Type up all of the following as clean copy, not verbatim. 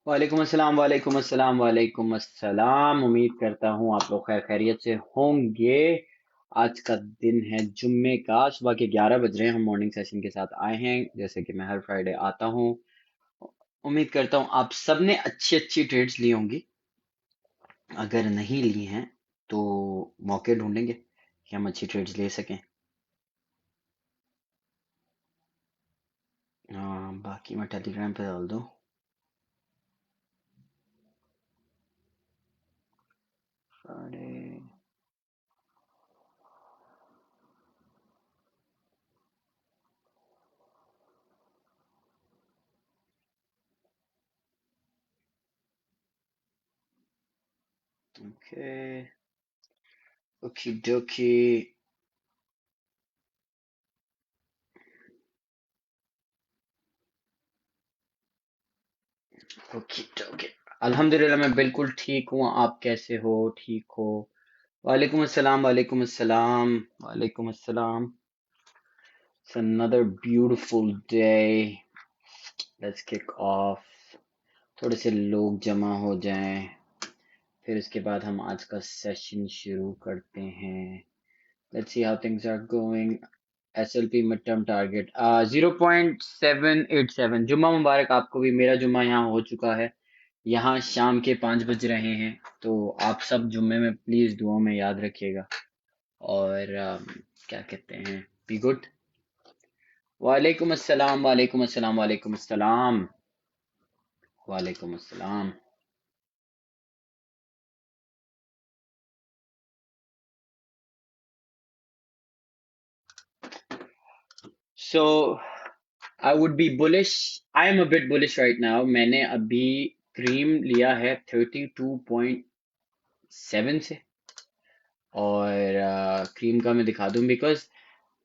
वालेकुम अस्सलाम वालेकुम अस्सलाम वालेकुम अस्सलाम। उम्मीद करता हूँ आप लोग खैर खैरियत से होंगे। आज का दिन है जुम्मे का, सुबह के 11 बज रहे हैं। हम मॉर्निंग सेशन के साथ आए हैं, जैसे कि मैं हर फ्राइडे आता हूँ। उम्मीद करता हूँ आप सबने अच्छी अच्छी ट्रेड्स ली होंगी। अगर नहीं ली हैं तो मौके ढूंढेंगे कि हम अच्छी ट्रेड्स ले सकें। बाकी मैं टेलीग्राम पे डाल दूँ। Friday. Okay. Okay dokey. Okay okay. अल्हम्दुलिल्लाह मैं बिल्कुल ठीक हूँ। आप कैसे हो? ठीक हो? वालेकुम अस्सलाम वालेकुम अस्सलाम वालेकुम अस्सलाम। It's another beautiful day. Let's kick off. थोड़े से लोग जमा हो जाएं, फिर उसके बाद हम आज का सेशन शुरू करते हैं। Let's see how things are going. SLP mid term target 0.787। जुम्मा मुबारक आपको भी। मेरा जुम्मा यहाँ हो चुका है। यहाँ शाम के 5 बज रहे हैं। तो आप सब जुम्मे में प्लीज दुआ में याद रखिएगा। और क्या कहते हैं, बी गुड। वालेकुम अस्सलाम वालेकुम अस्सलाम वालेकुम अस्सलाम वालेकुम अस्सलाम। So I would be bullish. I am a bit bullish right now. मैंने अभी क्रीम लिया है 32.7 से। और क्रीम का मैं दिखा दूं, because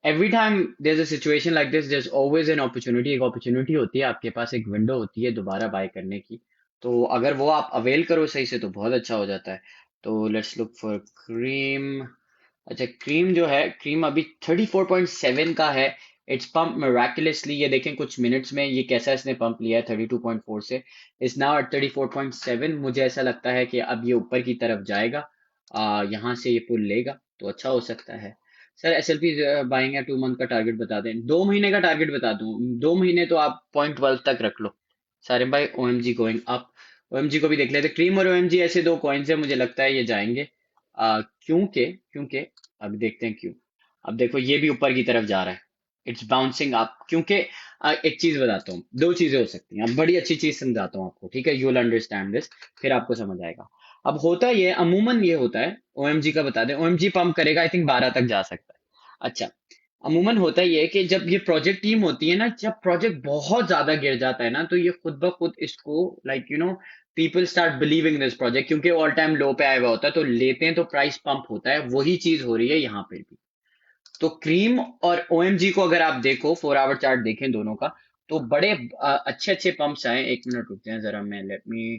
every time there's a situation like this, there's always an opportunity। एक opportunity होती है आपके पास, एक विंडो होती है दोबारा बाय करने की। तो अगर वो आप अवेल करो सही से तो बहुत अच्छा हो जाता है। तो लेट्स लुक फॉर क्रीम। अच्छा, क्रीम जो है, क्रीम अभी 34.7 का है। It's pump miraculously. ये देखें कुछ मिनट्स में ये कैसा इसने पंप लिया है 32.4 से। Is now at 34.7। मुझे ऐसा लगता है कि अब ये ऊपर की तरफ जाएगा। यहाँ से ये पुल लेगा तो अच्छा हो सकता है। सर एसएलपी बाइंग या 2 मंथ का टारगेट बता दें? 2 महीने का टारगेट बता दूं? 2 महीने तो आप 0.12 तक रख लो। सारिम भाई, ओएमजी गोइंग अप। ओएमजी को भी देख लेते। क्रीम और ओएमजी ऐसे दो कॉइन्स है, मुझे लगता है ये जाएंगे। क्योंकि क्योंकि अब देखते हैं क्यों। अब देखो ये भी ऊपर की तरफ जा रहा है। इट्स बाउंसिंग अप क्योंकि एक चीज बताता हूँ, दो चीजें हो सकती हैं। अब बड़ी अच्छी चीज समझाता हूँ आपको, ठीक है? यू विल अंडरस्टैंड दिस, फिर आपको समझ आएगा। अब होता ये अमूमन ये होता है, ओएमजी का बता दें। ओएमजी पंप करेगा आई थिंक 12 तक जा सकता है। अच्छा, अमूमन होता ये है कि जब ये प्रोजेक्ट टीम होती है ना, जब प्रोजेक्ट बहुत ज्यादा गिर जाता है ना, तो ये खुद ब खुद इसको like people start believing this project, क्योंकि ऑल टाइम लो पे आया हुआ होता है तो लेते हैं तो प्राइस पंप होता है। वही चीज हो रही है यहाँ पे भी। तो क्रीम और ओएमजी को अगर आप देखो, 4 आवर चार्ट देखें दोनों का, तो बड़े अच्छे अच्छे पंप्स आए। एक मिनट रुकते हैं जरा, मैं let me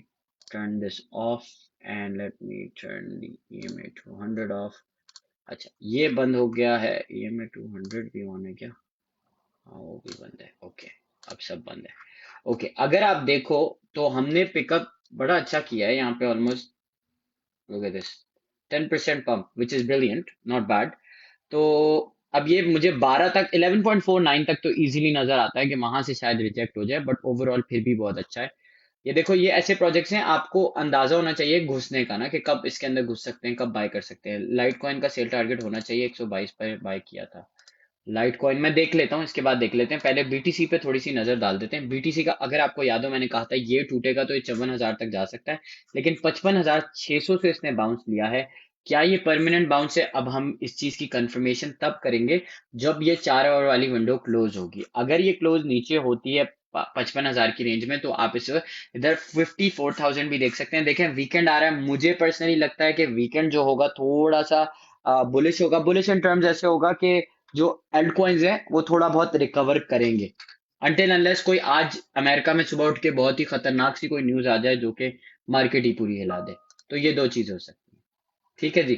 turn this of and let me turn the EMA 200 of. अच्छा, ये बंद हो गया है। ईएमए 200 भी ऑन है क्या? हाँ, वो भी बंद है। ओके, अब सब बंद है। ओके, अगर आप देखो तो हमने पिकअप बड़ा अच्छा किया है यहाँ पे। Almost look at this, 10% pump which is brilliant, not bad. तो अब ये मुझे 12 तक, 11.49 तक तो इजीली नजर आता है कि वहां से शायद रिजेक्ट हो जाए, बट ओवरऑल फिर भी बहुत अच्छा है। ये देखो, ये ऐसे प्रोजेक्ट्स हैं, आपको अंदाजा होना चाहिए घुसने का ना, कि कब इसके अंदर घुस सकते हैं, कब बाय कर सकते हैं। लाइट कॉइन का सेल टारगेट होना चाहिए 122 पर बाय किया था। लाइट कॉइन मैं देख लेता हूँ, इसके बाद देख लेते हैं। पहले बीटीसी पे थोड़ी सी नजर डाल देते हैं। बीटीसी का अगर आपको याद हो, मैंने कहा था ये टूटेगा तो ये 54,000 तक जा सकता है, लेकिन 55,600 से इसने बाउंस लिया है। क्या ये परमानेंट बाउंस है? अब हम इस चीज की कंफर्मेशन तब करेंगे जब ये 4 आवर वाली विंडो क्लोज होगी। अगर ये क्लोज नीचे होती है 55,000 की रेंज में, तो आप इस इधर 54,000 भी देख सकते हैं। देखें वीकेंड आ रहा है, मुझे पर्सनली लगता है कि वीकेंड जो होगा थोड़ा सा बुलिश होगा। बुलिश इन टर्म्स ऐसे होगा कि जो एल्ट कॉइन्स है वो थोड़ा बहुत रिकवर करेंगे, अनटिल अनलेस कोई आज अमेरिका में सुबह उठ के बहुत ही खतरनाक सी कोई न्यूज आ जाए जो कि मार्केट ही पूरी हिला दे। तो ये दो चीज हो सकती है। ठीक है जी।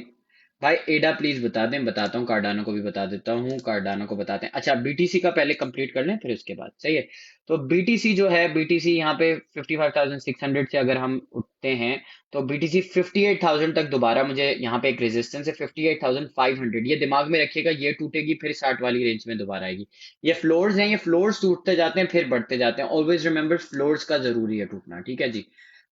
भाई एडा प्लीज बता दें, बताता हूँ, कार्डानो को भी बता देता हूँ, कार्डानो को बताते हैं। अच्छा बीटीसी का पहले कंप्लीट कर लें फिर उसके बाद, सही है। तो बीटीसी जो है, बीटीसी यहाँ पे 55,600 से अगर हम उठते हैं तो बीटीसी 58,000 तक दोबारा, मुझे यहाँ पे एक रेजिस्टेंस है 58,500, ये दिमाग में रखिएगा, ये टूटेगी फिर 60 वाली रेंज में दोबारा आएगी। ये फ्लोर्स हैं, ये फ्लोर्स टूटते जाते हैं फिर बढ़ते जाते हैं, ऑलवेज रिमेंबर फ्लोर्स का जरूरी है टूटना, ठीक है जी।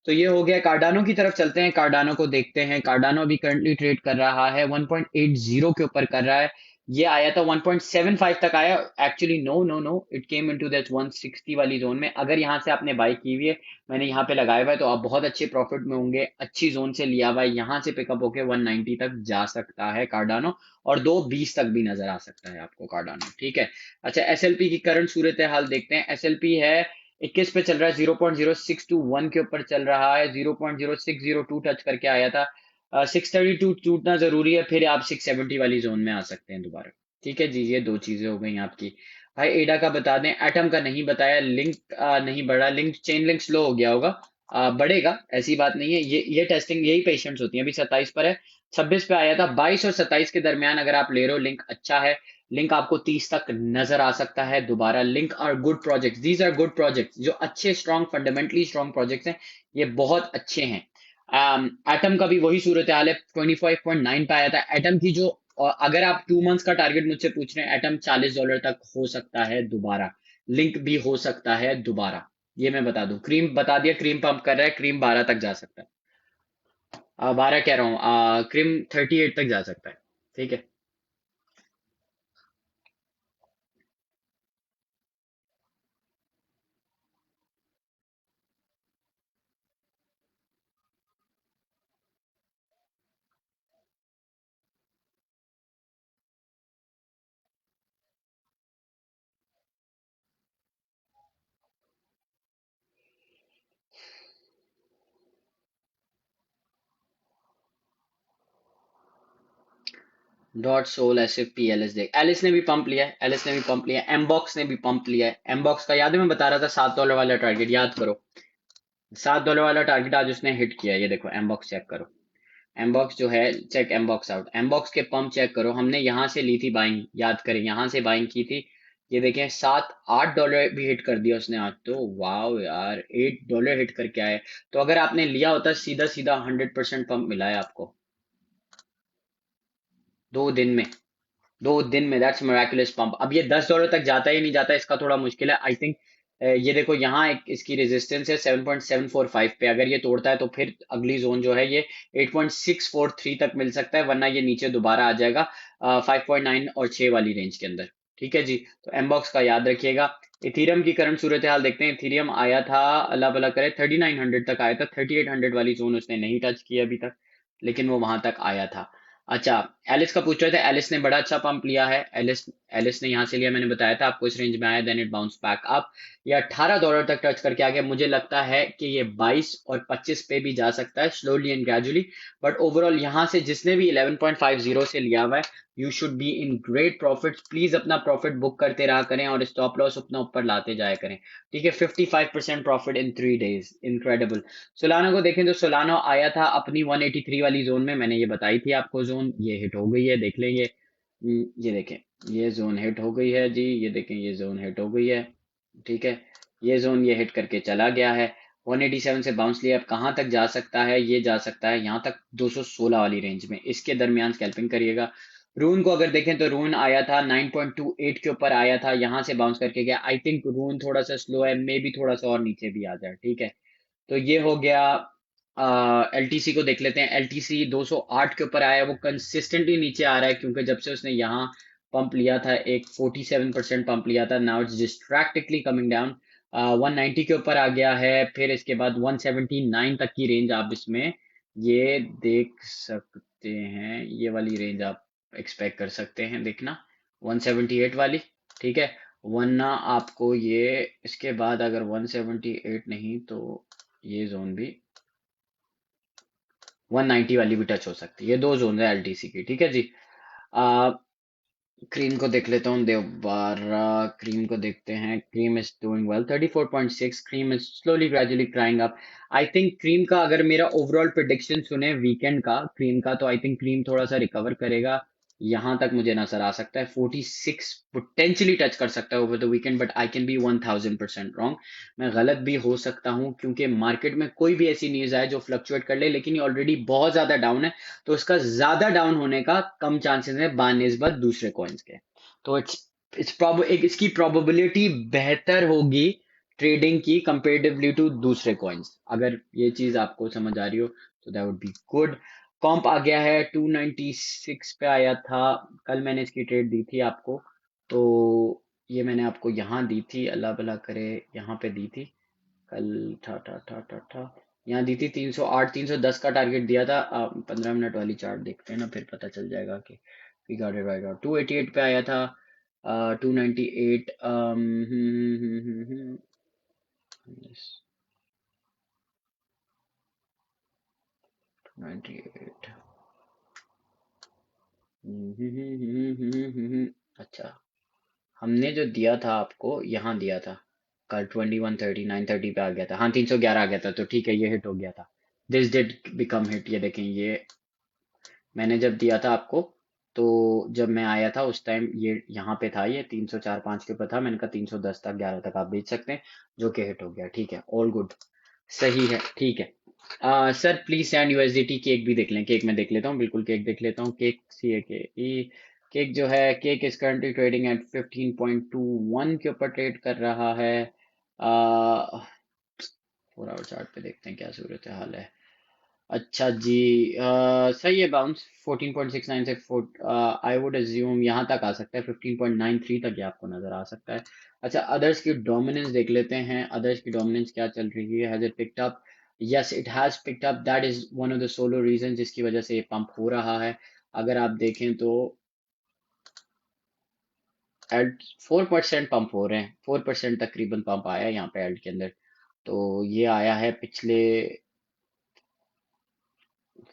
तो ये हो गया, कार्डानो की तरफ चलते हैं, कार्डानो को देखते हैं। कार्डानो अभी करंटली ट्रेड कर रहा है 1.80 के ऊपर कर रहा है। ये आया था 1.75 तक आया, actually no no no, it came into that 160 वाली जोन में। अगर यहाँ से आपने बाई की हुई है, मैंने यहाँ पे लगाया हुआ है, तो आप बहुत अच्छे प्रॉफिट में होंगे, अच्छी जोन से लिया हुआ है, यहाँ से पिकअप होके 190 तक जा सकता है कार्डानो, और 220 तक भी नजर आ सकता है आपको कार्डानो, ठीक है। अच्छा एसएलपी की करंट सूरत हाल देखते हैं। एसएलपी है 21 पे चल रहा है, 0.0621 के ऊपर चल रहा है, 0.0602 टच करके आया था। 632 टूटना जरूरी है, फिर आप 670 वाली जोन में आ सकते हैं दोबारा, ठीक है जी। ये दो चीजें हो गई आपकी। भाई एडा का बता दें, एटम का नहीं बताया, लिंक नहीं बढ़ा, लिंक चेन लिंक स्लो हो गया होगा, बढ़ेगा ऐसी बात नहीं है, ये टेस्टिंग यही पेशेंट्स होती है। अभी 27 पर है, 26 पे आया था, 22 और 27 के दरमियान अगर आप ले रहे हो लिंक अच्छा है, लिंक आपको 30 तक नजर आ सकता है दोबारा। Link are good projects, these are good projects, जो अच्छे स्ट्रॉन्ग फंडामेंटली स्ट्रॉन्ग प्रोजेक्ट्स हैं, ये बहुत अच्छे हैं। एटम का भी वही सूरत हाल है, 25.9 पे आया था एटम की जो, अगर आप 2 मंथ्स का टारगेट मुझसे पूछ रहे हैं, एटम $40 तक हो सकता है दोबारा, लिंक भी हो सकता है दोबारा, ये मैं बता दूं। क्रीम बता दिया, क्रीम पंप कर रहा है, क्रीम 12 तक जा सकता है, 12 कह रहा हूँ, क्रीम 38 तक जा सकता है, ठीक है। Dot sol S F P L S देख, एलिस ने भी पंप लिया है, एलिस ने भी पंप लिया है, एमबॉक्स ने भी पंप लिया है। एमबॉक्स का याद है, मैं बता रहा था $7 वाला टारगेट, याद करो, $7 वाला टारगेट आज उसने हिट किया, ये देखो एमबॉक्स चेक करो, एमबॉक्स जो है, चेक एमबॉक्स आउट, एमबॉक्स के पंप चेक करो, हमने यहाँ से ली थी बाइंग, याद करें यहाँ से बाइंग की थी, ये देखें $7-8 भी हिट कर दिया उसने आज तो, वाह यार, $8 हिट करके आए। तो अगर आपने लिया होता, सीधा सीधा 100% पंप मिला है आपको 2 दिन में, 2 दिन में, दैट्स मेराकुलस पंप। अब ये $10 तक जाता ही नहीं जाता, इसका थोड़ा मुश्किल है आई थिंक। ये देखो यहाँ एक इसकी रेजिस्टेंस है 7.745 पे, अगर ये तोड़ता है तो फिर अगली जोन जो है ये 8.643 तक मिल सकता है, वरना ये नीचे दोबारा आ जाएगा 5.9 और 6 वाली रेंज के अंदर, ठीक है जी। तो एमबॉक्स का याद रखिएगा। इथीरियम की करंट सूरत हाल देखते हैं। इथीरियम आया था, अल्लाह भला करे, 3900 तक आया था, 3800 वाली जोन उसने नहीं टच की अभी तक, लेकिन वो वहां तक आया था। अच्छा, एलिस का पूछ रहे थे, एलिस ने बड़ा अच्छा पंप लिया है, एलिस एलिस ने यहाँ से लिया, मैंने बताया था आपको, इस रेंज में आया, then it bounce back up, ये $18 तक टच करके आ गया। मुझे लगता है कि ये 22 और 25 पे भी जा सकता है, slowly and gradually, but overall यहाँ से जिसने भी 11.50 से लिया हुआ है, you should be in great profit. Please अपना प्रॉफिट बुक करते रहा करें और स्टॉप लॉस अपना ऊपर लाते जाया करें, ठीक है। 55% profit in 3 days, incredible. Solana को देखें तो सोलाना आया था अपनी 183 वाली जोन में, मैंने ये बताई थी आपको जोन, ये हिट हो गई है, देख लेंगे। ये देखें, ये जोन हिट हो गई है जी, ये देखें ये जोन हिट हो गई है, ठीक है। ये जोन ये हिट करके चला गया है, 187 से बाउंस लिया, अब कहाँ तक जा सकता है, ये जा सकता है यहाँ तक 216 वाली रेंज में, इसके दरमियान स्कैल्पिंग करिएगा। रून को अगर देखें तो रून आया था 9.28 के ऊपर आया था, यहाँ से बाउंस करके गया, आई थिंक रून थोड़ा सा स्लो है, मे भी थोड़ा सा और नीचे भी आ जाए, ठीक है। तो ये हो गया। एलटीसी को देख लेते हैं, एलटीसी 208 के ऊपर आया है, वो कंसिस्टेंटली नीचे आ रहा है, क्योंकि जब से उसने यहाँ पंप लिया था, एक 47% पंप लिया था, नाउ इट्स डिस्ट्रैक्टिकली कमिंग डाउन, 190 के ऊपर आ गया है, फिर इसके बाद 179 तक की रेंज आप इसमें ये देख सकते हैं, ये वाली रेंज आप एक्सपेक्ट कर सकते हैं देखना, 178 वाली, ठीक है। वरना आपको ये, इसके बाद अगर 178 नहीं तो ये जोन भी, 190 वाली भी टच हो सकती है, ये दो जोन है एलटीसी की, ठीक है जी। क्रीम को देख लेता हूँ दोबारा। क्रीम को देखते हैं। Cream is doing well 34.6। Cream is slowly gradually crying up. I think cream का अगर मेरा ओवरऑल प्रिडिक्शन सुने वीकेंड का क्रीम का, तो आई थिंक क्रीम थोड़ा सा रिकवर करेगा। यहाँ तक मुझे नजर आ सकता है 46 पोटेंशियली टच कर सकता है over the weekend, but I can be 1000% wrong. मैं गलत भी हो सकता हूँ क्योंकि मार्केट में कोई भी ऐसी न्यूज आए जो फ्लक्चुएट कर ले, लेकिन ये ऑलरेडी बहुत ज्यादा डाउन है, तो इसका ज्यादा डाउन होने का कम चांसेस है बानिस्बत दूसरे कॉइन्स के। तो इट्स एक इसकी प्रोबेबिलिटी बेहतर होगी ट्रेडिंग की कंपेरेटिवली टू दूसरे कॉइन्स, अगर ये चीज आपको समझ आ रही हो तो दैट वुड बी गुड। कॉम्प आ गया है 296 पे आया था। कल मैंने इसकी ट्रेड दी थी आपको, तो ये मैंने आपको यहाँ दी थी, अल्लाह भला करे, यहाँ पे दी थी। कल था यहाँ दी थी 308 310 का टारगेट दिया था। 15 मिनट वाली चार्ट देखते हैं ना, फिर पता चल जाएगा कि वी गॉट इट राइट। 288 पे आया था। 298। 298। अच्छा, हमने जो दिया था आपको यहाँ दिया था कल 2130 930 पे आ गया था। हाँ, 311 आ गया था, तो ठीक है, ये हिट हो गया था। This did become hit. ये देखें, ये मैंने जब दिया था आपको, तो जब मैं आया था उस टाइम ये यहाँ पे था, ये 304.5 के ऊपर था। मैंने कहा 310 तक 11 तक आप बेच सकते हैं, जो कि हिट हो गया। ठीक है, ऑल गुड, सही है, ठीक है। Sir please send USDT. Cake भी देख लें, केक मैं देख लेता हूँ, बिल्कुल केक देख लेता हूँ। केक सी है के ई। केक जो है, cake is currently trading eight 15.21 के ऊपर ट्रेड कर रहा है। 4 आवर चार्ट पे देखते हैं क्या सूरत हाल है। अच्छा जी, सही है बाउंस 14.69 से 4। आई वुड अज्यूम यहाँ तक आ सकता है, 15.93 तक ये आपको नजर आ सकता है। अच्छा, अदर्स की डोमिनेंस देख लेते हैं। अदर्स की डोमिनेंस क्या चल रही है? Has it picked up? Yes, it has picked up. That is one of the solo reason जिसकी वजह से ये पंप हो रहा है। अगर आप देखें तो एल्ट 4% पंप हो रहे हैं, 4% तकरीबन पंप आया है यहाँ पे एल्ट के अंदर। तो ये आया है पिछले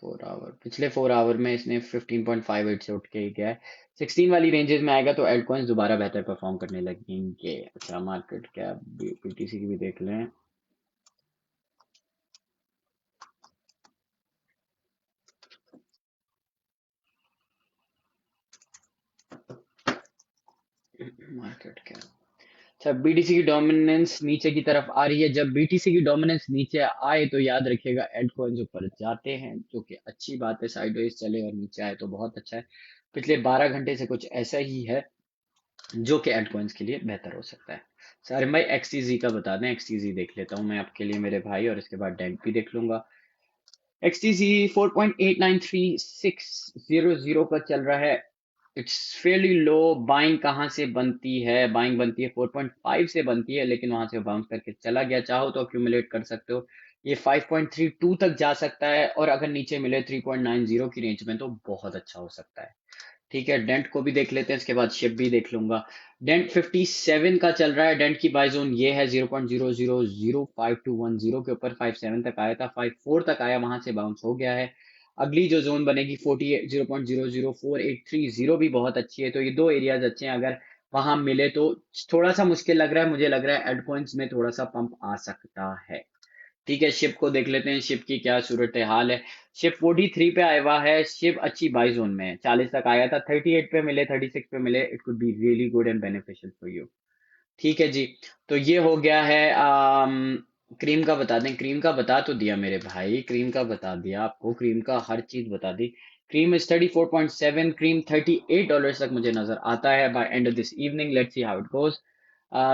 4 आवर में इसने 15.58 से उठ के ही गया है। 16 वाली रेंजेस में आएगा तो एल्ट कॉइन्स दोबारा बेहतर परफॉर्म करने लगेंगे। अच्छा, मार्केट कैप बीटीसी की भी देख लें। Market cap. अच्छा, बीटीसी की डोमिनेंस नीचे की तरफ आ रही है। जब बीटीसी की डोमिनेंस नीचे आए तो याद रखिएगा एल्ट कॉइन्स ऊपर जाते हैं, जो कि अच्छी बात है। साइडवेज चले और नीचे आए तो बहुत अच्छा है। पिछले 12 घंटे से कुछ ऐसा ही है, जो कि एल्ट कॉइन्स के लिए बेहतर हो सकता है। सारिम भाई एक्सटीजी का बता दें। एक्सटीजी देख लेता हूँ मैं आपके लिए मेरे भाई, और इसके बाद डेंट भी देख लूंगा। एक्सटीजी 4.89360 का चल रहा है। It's Fairlie low. बाइंग कहाँ से बनती है? बाइंग बनती है 4.5 से बनती है, लेकिन वहां से बाउंस करके चला गया। चाहो तो अक्यूमुलेट कर सकते हो। ये 5.32 तक जा सकता है, और अगर नीचे मिले 3.90 की रेंज में तो बहुत अच्छा हो सकता है। ठीक है, डेंट को भी देख लेते हैं, इसके बाद शिप भी देख लूंगा। डेंट 57 का चल रहा है। डेंट की बाय जोन ये है 0.0005 210 के ऊपर। 57 तक आया था, 54 तक आया, वहां से बाउंस हो गया है। अगली जो जोन बनेगी 48 0.004830 भी बहुत अच्छी है। तो ये दो एरियाज अच्छे हैं, अगर वहां मिले तो। थोड़ा सा मुश्किल लग रहा है, मुझे लग रहा है एड पॉइंट्स में थोड़ा सा पंप आ सकता है। ठीक है, शिप को देख लेते हैं, शिप की क्या सूरत हाल है। शिप 43 पे आया हुआ है। शिप अच्छी बाई जोन में है, 40 तक आया था। 38 पे मिले, 36 पे मिले, it could be really good and beneficial for you. ठीक है जी। तो ये हो गया है। क्रीम का बता दें। क्रीम का बता तो दिया मेरे भाई, क्रीम का बता दिया आपको, क्रीम का हर चीज बता दी। Cream is 34.7। क्रीम $38 तक मुझे नजर आता है by end of this evening. Let's see how it goes.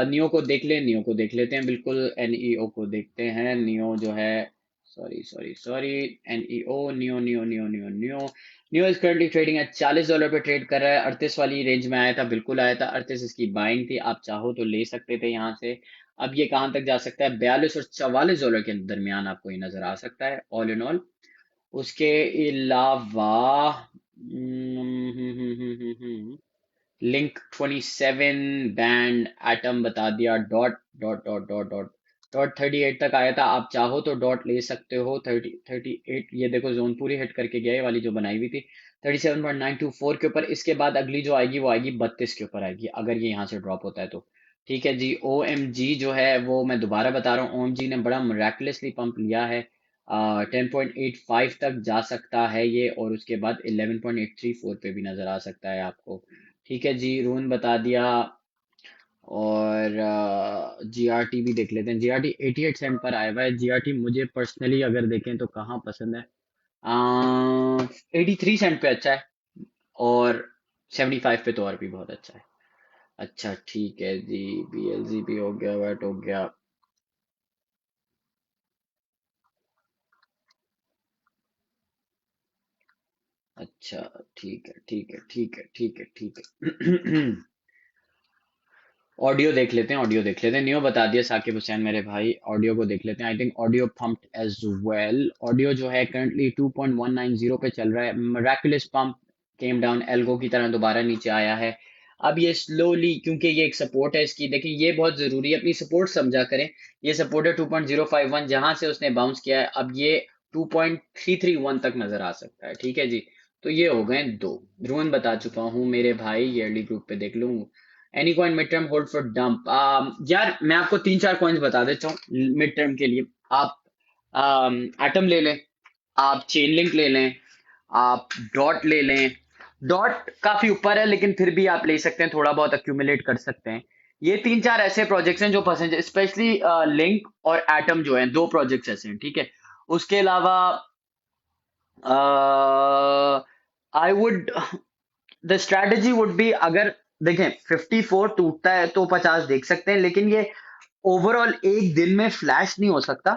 Neo को देख ले, नियो को देख लेते हैं, बिल्कुल। एनईओ को देखते हैं। नियो जो है, sorry sorry sorry, NEO, Neo Neo Neo Neo Neo. Neo is currently trading at $40 पे ट्रेड कर रहा है। 38 वाली रेंज में आया था, बिल्कुल आया था। 38 इसकी बाइंग थी, आप चाहो तो ले सकते थे यहाँ से। अब ये कहाँ तक जा सकता है? $42 और $44 के दरमियान आपको ये नजर आ सकता है, ऑल इन ऑल। उसके अलावा लिंक 27 बैंड एटम बता दिया। Dot dot dot dot dot dot 38 तक आया था, आप चाहो तो डॉट ले सकते हो। 30 38 ये देखो, जोन पूरी हिट करके गया, ये वाली जो बनाई हुई थी। 37.924 के ऊपर। इसके बाद अगली जो आएगी वो आएगी 32 के ऊपर आएगी, अगर ये यहाँ से ड्रॉप होता है तो। ठीक है जी। ओ एम जी जो है वो मैं दोबारा बता रहा हूँ, ओ एम जी ने बड़ा मराकुलसली पंप लिया है। 10.85 तक जा सकता है ये, और उसके बाद 11.834 पे भी नजर आ सकता है आपको। ठीक है जी, रून बता दिया। और जी आर टी भी देख लेते हैं। जी आर टी 88 सेंट पर आया हुआ है। जी आर टी मुझे पर्सनली अगर देखें तो कहाँ पसंद है, 83 सेंट पे अच्छा है, और 75 पे तो और भी बहुत अच्छा है। अच्छा ठीक है जी। बी एल जी भी हो गया, वैट हो गया। अच्छा ठीक है ठीक है ठीक है ठीक है ठीक है। ऑडियो देख लेते हैं, ऑडियो देख लेते हैं। न्यू बता दिया साकिब हुसैन मेरे भाई, ऑडियो को देख लेते हैं। I think audio pumped as well. Audio जो है करंटली 2.190 पे चल रहा है। मराकुलस पंप केम डाउन, एल्गो की तरह दोबारा नीचे आया है। अब ये स्लोली, क्योंकि ये एक सपोर्ट है इसकी, देखिए ये बहुत जरूरी है, अपनी सपोर्ट समझा करें। ये सपोर्ट है 2.051, जहां से उसने बाउंस किया है, अब ये 2.331 तक नजर आ सकता है। ठीक है जी। तो ये हो गए दो। ध्रुवन बता चुका हूँ मेरे भाई, ईयरली ग्रुप पे देख लूँ। Any coin mid term hold for dump. यार मैं आपको तीन चार कॉइन्स बता देता हूँ मिड टर्म के लिए। आप एटम ले लें, आप चेन लिंक ले लें, आप डॉट ले लें। डॉट काफी ऊपर है लेकिन फिर भी आप ले सकते हैं, थोड़ा बहुत अक्यूमुलेट कर सकते हैं। ये तीन चार ऐसे प्रोजेक्ट्स हैं जो पसंद है, स्पेशली लिंक और एटम जो हैं, दो प्रोजेक्ट्स ऐसे हैं। ठीक है। उसके अलावा I would, the strategy would be, अगर देखें 54 टूटता है तो 50 देख सकते हैं, लेकिन ये ओवरऑल एक दिन में फ्लैश नहीं हो सकता,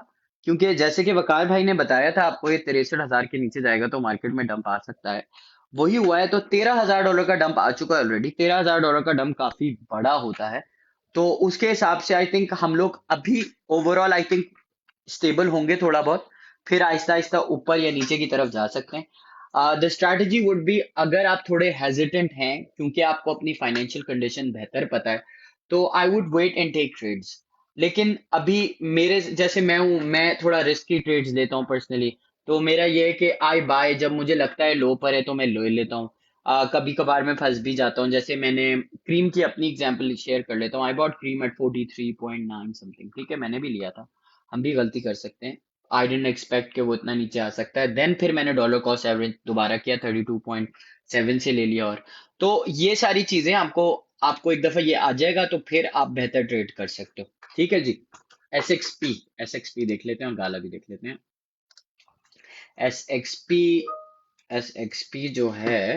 क्योंकि जैसे कि वकार भाई ने बताया था आपको, ये 63,000 के नीचे जाएगा तो मार्केट में डंप आ सकता है। वही हुआ है, तो $13,000 का डंप आ चुका है ऑलरेडी। $13,000 का डंप काफी बड़ा होता है, तो उसके हिसाब से आई थिंक हम लोग अभी ओवरऑल आई थिंक स्टेबल होंगे थोड़ा बहुत, फिर आहिस्ता आहिस्ता ऊपर या नीचे की तरफ जा सकते हैं। द स्ट्रैटेजी वुड बी, अगर आप थोड़े हेजिटेंट हैं क्योंकि आपको अपनी फाइनेंशियल कंडीशन बेहतर पता है, तो I would wait and take trades. लेकिन अभी मेरे जैसे मैं हूं, मैं थोड़ा रिस्की ट्रेड्स लेता हूं पर्सनली। तो मेरा ये है कि आई बाय, जब मुझे लगता है लो पर है तो मैं ले लेता हूँ। कभी कभार मैं फंस भी जाता हूँ, जैसे मैंने क्रीम की अपनी एग्जांपल शेयर कर लेता हूँ। I bought cream at 43.9 something. ठीक है, मैंने भी लिया था, हम भी गलती कर सकते हैं। आई डेंट एक्सपेक्ट कि वो इतना नीचे आ सकता है। देन फिर मैंने डॉलर कॉस्ट एवरेज दोबारा किया, 32.7 से ले लिया। और तो ये सारी चीजें आपको आपको एक दफा ये आ जाएगा तो फिर आप बेहतर ट्रेड कर सकते हो। ठीक है जी। एस एक्स पी देख लेते हैं और गाला भी देख लेते हैं। S x P, S x P जो है,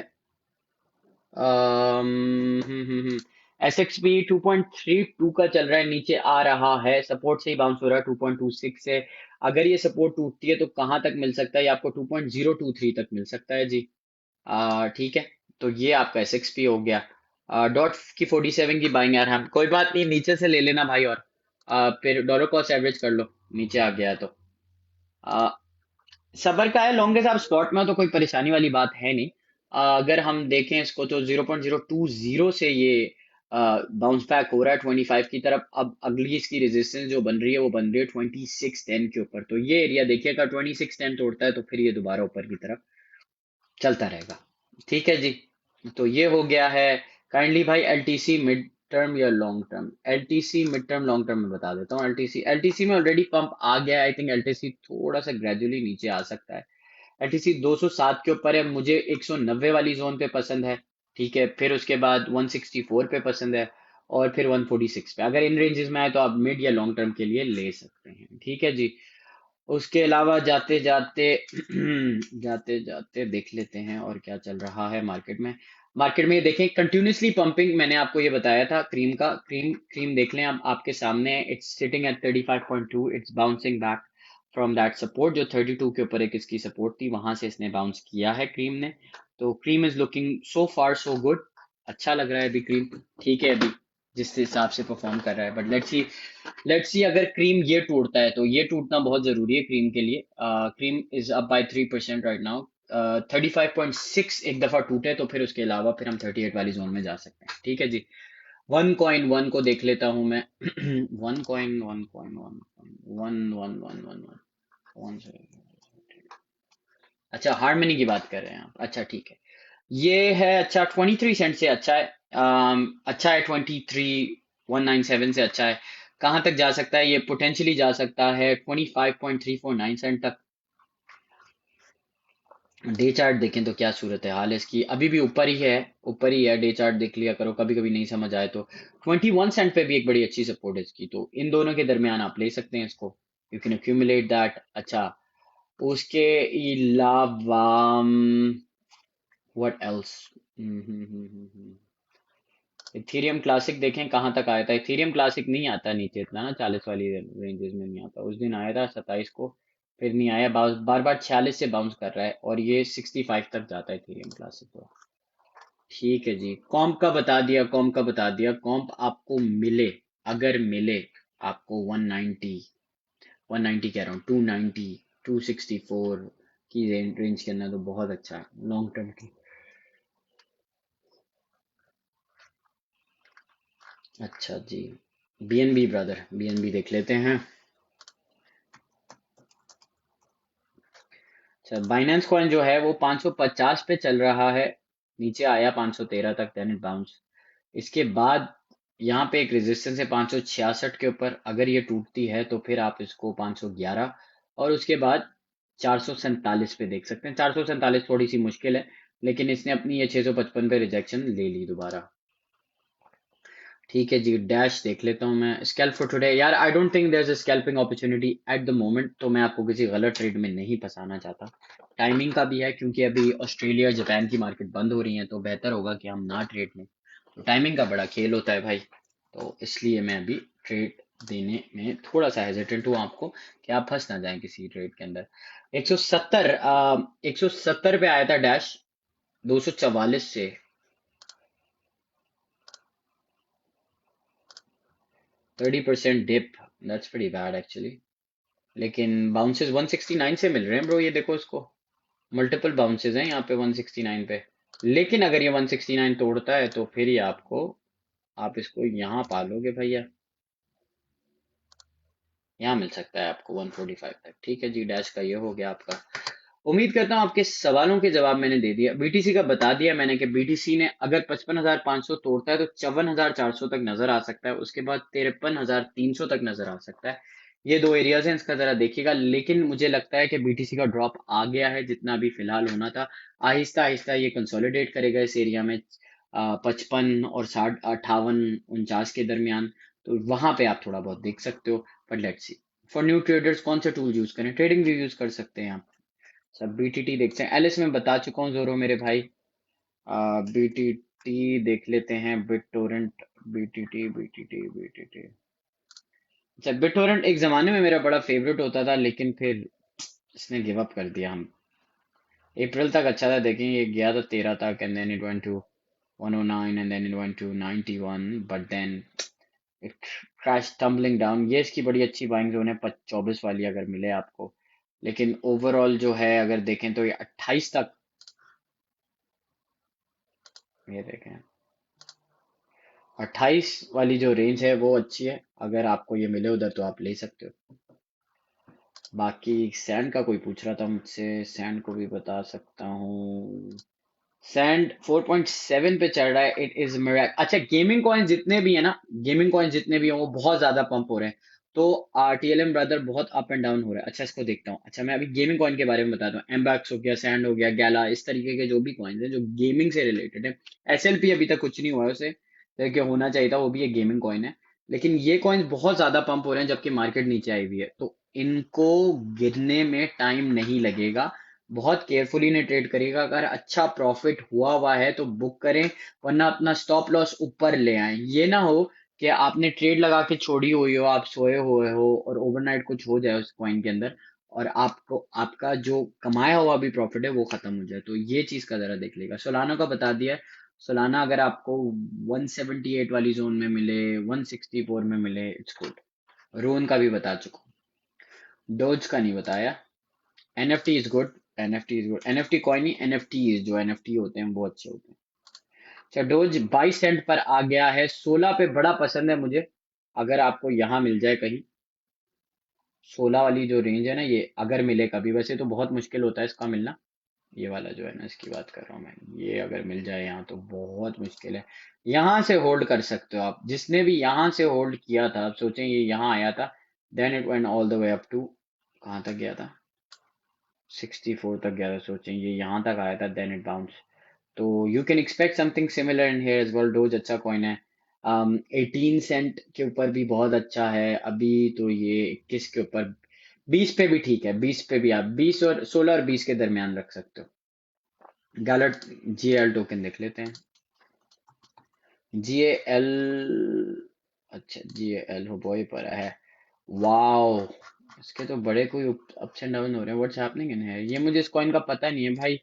एस एक्स पी 2.32 का चल रहा है, नीचे आ रहा है, सपोर्ट से ही बाउंस हो रहा है 2.26 से। अगर ये सपोर्ट टूटती है तो कहाँ तक मिल सकता है, ये आपको 2.023 तक मिल सकता है जी। ठीक है। तो ये आपका एस एक्स पी हो गया। डॉट की 47 की बाइंग, यार हम कोई बात नहीं, नीचे से ले लेना भाई। और फिर डॉलर कॉस्ट एवरेज कर लो, नीचे आ गया तो सबर का है। लॉन्ग आप स्पॉट में हो तो कोई परेशानी वाली बात है नहीं। अगर हम देखें इसको तो 0.020 से ये बाउंस बैक हो रहा है 25 की तरफ। अब अगली इसकी रेजिस्टेंस जो बन रही है वो बन रही है 2610 के ऊपर। तो ये एरिया देखिएगा, 2610 तोड़ता है तो फिर ये दोबारा ऊपर की तरफ चलता रहेगा। ठीक है जी। तो ये हो गया है। काइंडली भाई एलटीसी मिड टर्म या long term, LTC mid term long term में बता देता हूँ। एलटीसी एलटीसी में ऑलरेडी पंप आ गया है। आई थिंक एलटीसी थोड़ा सा ग्रेजुअली नीचे आ सकता है। एलटीसी 207 के ऊपर है, मुझे 190 वाली जोन पे पसंद है। ठीक है, फिर उसके बाद 164 पे पसंद है, और फिर 146 पे। अगर इन रेंजेस में आए तो आप मिड या लॉन्ग टर्म के लिए ले सकते हैं। ठीक है जी। उसके अलावा जाते जाते जाते जाते देख लेते हैं और क्या चल रहा है मार्केट में। मार्केट में ये देखें, कंटिन्यूसली पंपिंग, मैंने आपको ये बताया था क्रीम का। क्रीम क्रीम देख लें, आप आपके सामने है। It's sitting at 35.2, it's bouncing back from that support जो 32 के ऊपर एक इसकी सपोर्ट थी, वहां से इसने बाउंस किया है क्रीम ने। तो cream is looking so far so good, अच्छा लग रहा है अभी क्रीम। ठीक है अभी जिस हिसाब से परफॉर्म कर रहा है, बट लेट्स सी अगर क्रीम ये टूटता है, तो ये टूटना बहुत जरूरी है क्रीम के लिए। Cream is up by 3% right now. 35.6 एक दफा टूटे तो फिर उसके अलावा फिर हम 38 वाली जोन में जा सकते हैं। ठीक है जी। वन कॉइन वन को देख लेता हूं मैं। One coin one coin one one one one one one one. अच्छा हार्मनी की बात कर रहे हैं आप, अच्छा ठीक है। ये है अच्छा 23 सेंट से अच्छा है। अच्छा है 23,197 से अच्छा है। कहाँ तक जा सकता है ये? पोटेंशियली जा सकता है 25,349 सेंट तक। डे चार्ट देखें तो क्या सूरत है हाल है इसकी, अभी भी ऊपर ही है। ऊपर ही है, डे चार्ट देख लिया करो, कभी कभी नहीं समझ आए तो। 21 सेंट पे भी एक बड़ी अच्छी सपोर्ट है इसकी, तो इन दोनों के दरमियान आप ले सकते हैं इसको। You can accumulate that. अच्छा, उसके अलावा व्हाट एल्स? इथेरियम क्लासिक देखें कहाँ तक आया था। इथेरियम क्लासिक नहीं आता नीचे इतना ना, 40 वाली रेंजेस में नहीं आता। उस दिन आया था 27 को, फिर नहीं आया। बार बार 46 से बाउंस कर रहा है, और ये 65 तक जाता है इथेरियम क्लासिक तो। ठीक है जी, कॉम्प का बता दिया, कॉम्प का बता दिया। कॉम्प आपको मिले, अगर मिले आपको 190, 190 कह रहा हूँ, 290, 264 की रेंज के अंदर, तो बहुत अच्छा है लॉन्ग टर्म की। अच्छा जी, बीएनबी ब्रदर, बीएनबी देख लेते हैं। अच्छा, बाइनेंस कॉइन जो है वो 550 पे चल रहा है, नीचे आया 513 तक, देन इट बाउंस। इसके बाद यहाँ पे एक रेजिस्टेंस है 566 के ऊपर, अगर ये टूटती है तो फिर आप इसको 511, और उसके बाद 447 पे देख सकते हैं। 447 थोड़ी सी मुश्किल है, लेकिन इसने अपनी ये 655 पे रिजेक्शन ले ली दोबारा। ठीक है जी, डैश देख लेता हूँ मैं। स्कैल्प फॉर टुडे, यार I don't think there is a scalping opportunity at the moment, तो मैं आपको किसी गलत ट्रेड में नहीं फंसाना चाहता। टाइमिंग का भी है, क्योंकि अभी ऑस्ट्रेलिया और जापान की मार्केट बंद हो रही है, तो बेहतर होगा कि हम ना ट्रेड लें। तो टाइमिंग का बड़ा खेल होता है भाई, तो इसलिए मैं अभी ट्रेड देने में थोड़ा सा हेजिटेंट हूँ आपको, कि आप फंस ना जाएं किसी ट्रेड के अंदर। 170, 170 पे आया था डैश, 244 से। 30% dip, that's pretty bad actually. लेकिन बाउंसेस 169 से मिल रहे हैं ब्रो, ये देखो इसको। मल्टीपल बाउंसेस हैं यहाँ पे 169 पे। लेकिन अगर ये 169 तोड़ता है तो फिर ये आपको, आप इसको यहाँ पालोगे भैया, यहाँ मिल सकता है आपको 145 तक। ठीक है जी, डैश का ये हो गया आपका। उम्मीद करता हूँ आपके सवालों के जवाब मैंने दे दिया। बीटीसी का बता दिया मैंने कि बीटीसी ने अगर 55,500 तोड़ता है तो 54,400 तक नजर आ सकता है, उसके बाद 53,300 तक नजर आ सकता है। ये दो एरियाज हैं, इसका जरा देखिएगा। लेकिन मुझे लगता है कि बीटीसी का ड्रॉप आ गया है, जितना भी फिलहाल होना था। आहिस्ता आहिस्ता ये कंसोलिडेट करेगा इस एरिया में, 55 और 58, 49 के दरमियान। तो वहां पे आप थोड़ा बहुत देख सकते हो। But let's see, for new traders कौन सा टूल यूज करें? ट्रेडिंग व्यू यूज कर सकते हैं आप। सब बीटीटी देखते हैं, एलिस में बता चुका हूँ जोरो मेरे भाई। बीटीटी देख लेते हैं, bit Torrent. BTT BTT BTT. अच्छा, बिट टोरेंट एक जमाने में मेरा बड़ा फेवरेट होता था, लेकिन फिर इसने गिव अप कर दिया। हम अप्रैल तक अच्छा था, देखें ये गया था 13 तक, and then it went to 109, and then it went to 91, but then it crash tumbling down. ये इसकी बड़ी अच्छी बाइंग जोन है 24 वाली, अगर मिले आपको। लेकिन ओवरऑल जो है अगर देखें तो ये 28 तक, ये देखें 28 वाली जो रेंज है वो अच्छी है। अगर आपको ये मिले उधर तो आप ले सकते हो। बाकी सैंड का कोई पूछ रहा था मुझसे, सैंड को भी बता सकता हूँ। सैंड 4.7 पे चल रहा है, इट इज मिराक। अच्छा, गेमिंग कॉइन जितने भी है ना, गेमिंग कॉइन जितने भी हैं वो बहुत ज्यादा पंप हो रहे हैं। तो आरटीएलएम ब्रदर बहुत अप एंड डाउन हो रहा है। अच्छा, इसको देखता हूँ। अच्छा, मैं अभी गेमिंग कॉइन के बारे में बताता हूँ। एमबैक्स हो गया, सैंड हो गया, गैला, इस तरीके के जो भी कॉइन्स हैं जो गेमिंग से रिलेटेड है। एसएलपी अभी तक कुछ नहीं हुआ है उसे, देखिए होना चाहिए था, वो भी एक गेमिंग कॉइन है। लेकिन ये कॉइन्स बहुत ज्यादा पंप हो रहे हैं, जबकि मार्केट नीचे आई हुई है, तो इनको गिरने में टाइम नहीं लगेगा। बहुत केयरफुली ने ट्रेड करिएगा। अगर अच्छा प्रॉफिट हुआ है तो बुक करें, वरना अपना स्टॉप लॉस ऊपर ले आए। ये ना हो कि आपने ट्रेड लगा के छोड़ी हुई हो, आप सोए हुए हो और ओवरनाइट कुछ हो जाए उस कॉइन के अंदर, और आपको आपका जो कमाया हुआ भी प्रॉफिट है वो खत्म हो जाए। तो ये चीज का जरा देख लेगा। सोलाना का बता दिया है। सोलाना अगर आपको 178 वाली जोन में मिले, 164 में मिले, इट्स गुड। रोन का भी बता चुका हूँ, डोज का नहीं बताया। NFT is good, NFT is good. NFT coin नहीं, एनएफटी जो एनएफटी होते हैं वो अच्छे होते हैं। अच्छा, डोज 22 सेंट पर आ गया है, 16 पे बड़ा पसंद है मुझे। अगर आपको यहाँ मिल जाए कहीं, 16 वाली जो रेंज है ना, ये अगर मिले कभी, वैसे तो बहुत मुश्किल होता है इसका मिलना। ये वाला जो है ना, इसकी बात कर रहा हूँ मैं। ये अगर मिल जाए यहाँ तो बहुत मुश्किल है। यहाँ से होल्ड कर सकते हो आप, जिसने भी यहाँ से होल्ड किया था, आप सोचें ये यहाँ आया था, then it went all the way up to, कहाँ तक गया था, 64 तक गया था। सोचें ये यहाँ तक आया था, देन इट बाउंस। तो you can expect something similar in here as well. Doge अच्छा कॉइन है। 18 सेंट के ऊपर भी बहुत अच्छा है अभी। तो ये 21 के ऊपर, 20 पे भी ठीक है। 20 पे भी आप 20 और 16 और 20 के दरमियान रख सकते हो। गैलट जीएल टोकन देख लेते हैं। जीएल, अच्छा जीएल हो बॉय पर है। वाओ, इसके तो बड़े कोई अप्स एंड डाउन हो रहे हैं। व्हाट्स हैपनिंग इन है, ये मुझे इस कॉइन का पता नहीं है भाई।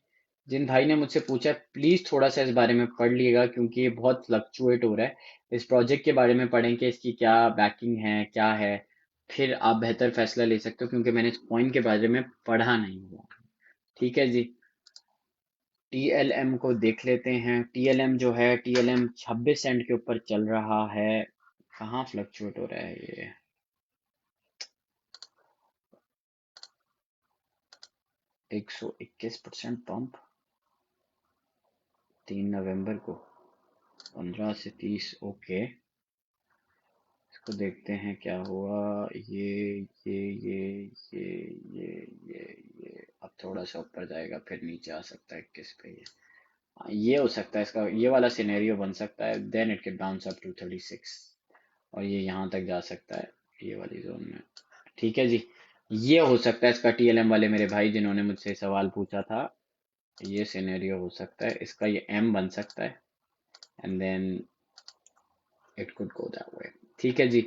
जिन भाई ने मुझसे पूछा, प्लीज थोड़ा सा इस बारे में पढ़ लिएगा, क्योंकि ये बहुत फ्लक्चुएट हो रहा है। इस प्रोजेक्ट के बारे में पढ़ें कि इसकी क्या बैकिंग है, क्या है, फिर आप बेहतर फैसला ले सकते हो, क्योंकि मैंने इस कॉइन के बारे में पढ़ा नहीं हुआ। ठीक है जी। टीएलएम को देख लेते हैं। टीएलएम जो है, टीएलएम 26 सेंट के ऊपर चल रहा है। कहाँ फ्लक्चुएट हो रहा है ये? 121% पंप 3 नवंबर को, 15 से 30। ओके, इसको देखते हैं क्या हुआ। ये ये ये ये ये ये ये अब थोड़ा सा ऊपर जाएगा, फिर नीचे आ सकता है 21 पे। ये हो सकता है, इसका ये वाला सिनेरियो बन सकता है। Then it can bounce up to 36, और ये यहाँ तक जा सकता है, ये वाली जोन में। ठीक है जी। ये हो सकता है इसका, टीएलएम वाले मेरे भाई जिन्होंने मुझसे सवाल पूछा था, ये सिनेरियो हो सकता है इसका। ये एम बन सकता है, and then it could go that way. ठीक है जी।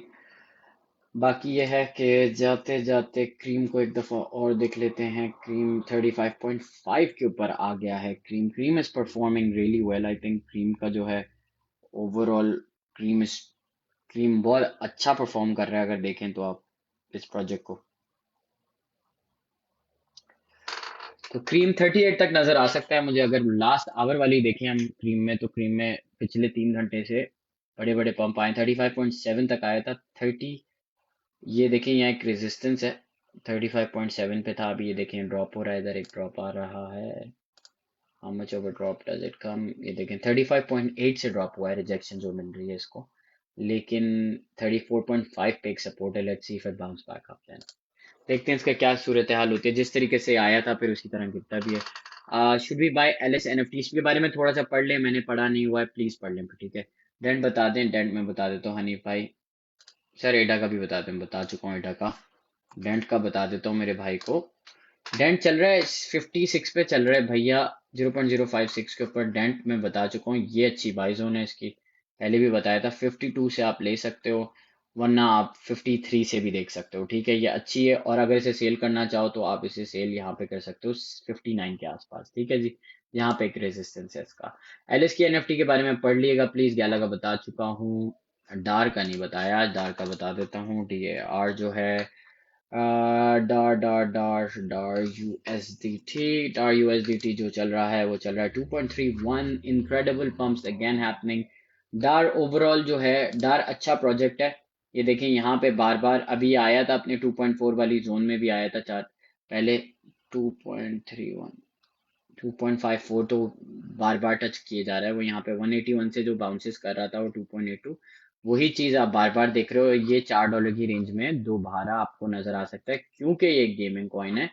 बाकी ये है कि जाते जाते क्रीम को एक दफा और देख लेते हैं। क्रीम 35.5 के ऊपर आ गया है। Cream is performing really well. I think cream का जो है ओवरऑल, क्रीम इज क्रीम बहुत अच्छा परफॉर्म कर रहा है, अगर देखें तो आप इस प्रोजेक्ट को। तो क्रीम 38 तक नजर आ सकता है मुझे। अगर लास्ट आवर वाली देखें हम क्रीम में, तो क्रीम में पिछले 3 घंटे से बड़े बड़े पंप आए। 35.7 तक आया था। 30, ये देखिए यहाँ एक रेजिस्टेंस है। 35.7 पे था, अभी ये देखें ड्रॉप हो रहा है, इधर एक ड्रॉप आ रहा है। How much of a drop does it come, ये देखें 35.8 से ड्रॉप हुआ है, रिजेक्शन जो मिल रही है इसको। लेकिन 34.5 पे एक सपोर्ट है। Let's see if it bounce back up then. देखते हैं इसका क्या सूरत हाल होती है। जिस तरीके से आया था फिर उसी तरह गिरता भी है। Should be buy LS NFT, इसके बारे में थोड़ा सा पढ़ लें, मैंने पढ़ा नहीं हुआ है, प्लीज पढ़ लें। ठीक है, डेंट बता दें। डेंट में बता देता हूँ हनीफ भाई। सर एडा का भी बता दें, बता चुका हूँ एडा का। डेंट का बता देता हूँ मेरे भाई को। डेंट चल रहा है 56 पे चल रहा है भैया, 0.056 के ऊपर डेंट मैं बता चुका हूँ। ये अच्छी बाई जोन है इसकी, पहले भी बताया था। 52 से आप ले सकते हो, वरना आप 53 से भी देख सकते हो। ठीक है, ये अच्छी है। और अगर इसे सेल करना चाहो तो आप इसे सेल यहाँ पे कर सकते हो 59 के आसपास। ठीक है जी। यहाँ पे एक रेजिस्टेंस है इसका। एलएस की एनएफटी के बारे में पढ़ लिएगा प्लीज, गैला का बता चुका हूँ। डार का नहीं बताया, डार का बता देता हूँ। डी ए आर जो है, डार यूएसडीटी जो चल रहा है वो चल रहा है 2.31। Incredible pumps again happening. DAR overall जो है, डार अच्छा प्रोजेक्ट है। ये देखें यहाँ पे बार बार अभी आया था, अपने 2.4 वाली जोन में भी आया था चार पहले। 2.31, 2.54 तो बार बार टच किए जा रहा है। वो यहाँ पे 181 से जो बाउंसेस कर रहा था वो 2.82, वही चीज आप बार बार देख रहे हो। ये $4 की रेंज में दोबारा आपको नजर आ सकता है, क्योंकि ये गेमिंग कॉइन है।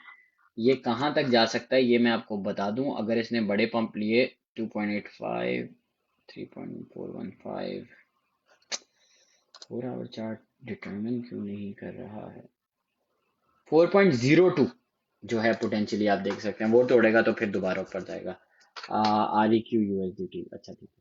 ये कहाँ तक जा सकता है ये मैं आपको बता दूं। अगर इसने बड़े पंप लिए 2.85, 3.415, 4 आवर चार्ट डिटरमिन क्यों नहीं कर रहा है। 4.02 जो है पोटेंशियली आप देख सकते हैं, वो तोड़ेगा तो फिर दोबारा ऊपर जाएगा। आर ई क्यू यूएसडीटी, अच्छा ठीक है।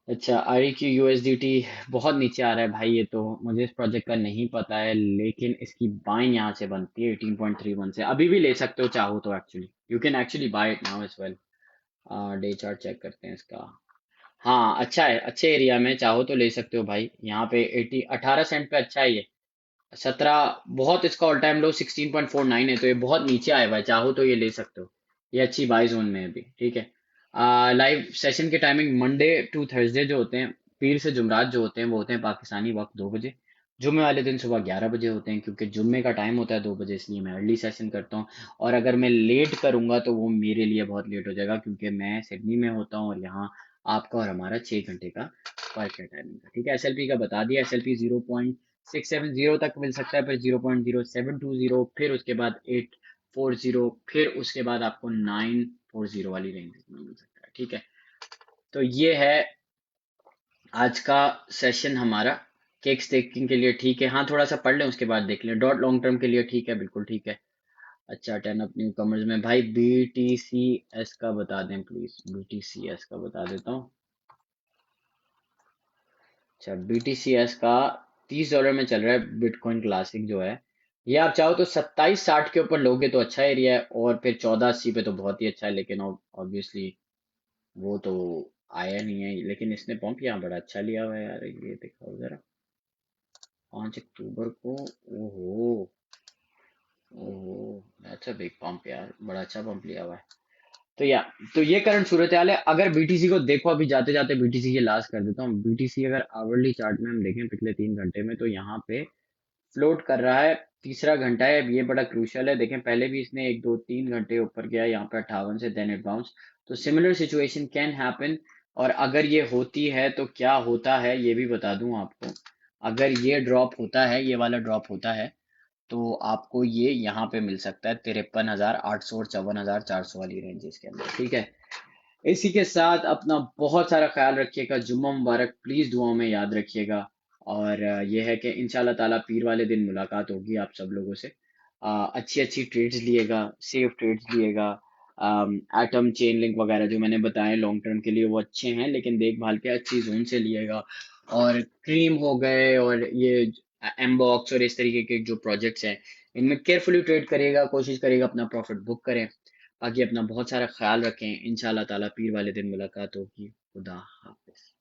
अच्छा, आर ई क्यू यूएसडीटी बहुत नीचे आ रहा है भाई। ये तो मुझे इस प्रोजेक्ट का नहीं पता है, लेकिन इसकी बाइंग यहाँ से बनती है 18.31 से। अभी भी ले सकते हो चाहो तो, actually you can actually buy it now as well. Day chart check करते हैं इसका। हाँ अच्छा है, अच्छे एरिया में, चाहो तो ले सकते हो भाई। यहाँ पे 18 सेंट पे अच्छा है ये। 17, बहुत इसका ऑल टाइम लो 16.49 है, तो ये बहुत नीचे आया हुआ है। चाहो तो ये ले सकते हो, ये अच्छी बाई जोन में है अभी। ठीक है। लाइव सेशन की टाइमिंग मंडे टू थर्सडे जो होते हैं, पीर से जुमरात जो होते हैं वो होते हैं पाकिस्तानी वक्त 2 बजे। जुम्मे वाले दिन सुबह 11 बजे होते हैं, क्योंकि जुम्मे का टाइम होता है 2 बजे, इसलिए मैं अर्ली सेशन करता हूँ। और अगर मैं लेट करूंगा तो वो मेरे लिए बहुत लेट हो जाएगा, क्योंकि मैं सिडनी में होता हूँ और यहाँ आपका और हमारा 6 घंटे का फर्क है टाइमिंग का। ठीक है, एसएलपी का बता दिया। एसएलपी 0.670 तक मिल सकता है, फिर 0.0720, फिर उसके बाद 840, फिर उसके बाद आपको 940 वाली रेंज में मिल सकता है। ठीक है, तो ये है आज का सेशन हमारा केक स्टेकिंग के लिए। ठीक है, हाँ थोड़ा सा पढ़ लें उसके बाद देख लें। डॉट लॉन्ग टर्म के लिए ठीक है, बिल्कुल ठीक है। अच्छा, 10 अप न्यू कमर्स में भाई BTCS का बता दें प्लीज, BTCS का बता देता हूँ। अच्छा, BTCS का $30 में चल रहा है, बिटकॉइन क्लासिक जो है। ये आप चाहो तो 2760 के ऊपर लोगे तो अच्छा एरिया है, और फिर 1480 पे तो बहुत ही अच्छा है, लेकिन ऑब्वियसली वो तो आया नहीं है। लेकिन इसने पंप यहाँ बड़ा अच्छा लिया हुआ है यार, ये दिखाओ जरा। 5 अक्टूबर को। ओहो, ओहो, अच्छा बिग पंप यार, बड़ा अच्छा पंप लिया हुआ है। तो या तो ये करंट सूरत हाल है। अगर बीटीसी को देखो, अभी जाते जाते बीटीसी के लास्ट कर देता हूँ। बीटीसी अगर आवरली चार्ट में हम देखें पिछले 3 घंटे में, तो यहाँ पे फ्लोट कर रहा है। तीसरा घंटा है, ये बड़ा क्रूशियल है। देखें पहले भी इसने 1 2 3 घंटे ऊपर गया यहाँ पे 58 से, देन इट बाउंस। तो सिमिलर सिचुएशन कैन हैपन। और अगर ये होती है तो क्या होता है ये भी बता दूं आपको। अगर ये ड्रॉप होता है, ये वाला ड्रॉप होता है, तो आपको ये यहाँ पे मिल सकता है 53,800 और 54,400 वाली रेंजेस के अंदर। ठीक है, इसी के साथ अपना बहुत सारा ख्याल रखिएगा। जुम्मा मुबारक, प्लीज दुआओं में याद रखिएगा। और ये है कि इंशाल्लाह ताला पीर वाले दिन मुलाकात होगी आप सब लोगों से। अच्छी अच्छी ट्रेड्स लिएगा, सेफ ट्रेड्स लिएगा। एटम चेन लिंक वगैरह जो मैंने बताए लॉन्ग टर्म के लिए वो अच्छे हैं, लेकिन देखभाल के अच्छी जोन से लिएगा। और क्रीम हो गए और ये एमबॉक्स और इस तरीके के जो प्रोजेक्ट्स हैं, इनमें केयरफुली ट्रेड करिएगा, कोशिश करिएगा अपना प्रॉफिट बुक करें। बाकी अपना बहुत सारा ख्याल रखें। इंशाल्लाह ताला पीर वाले दिन मुलाकात होगी। खुदा हाफिज।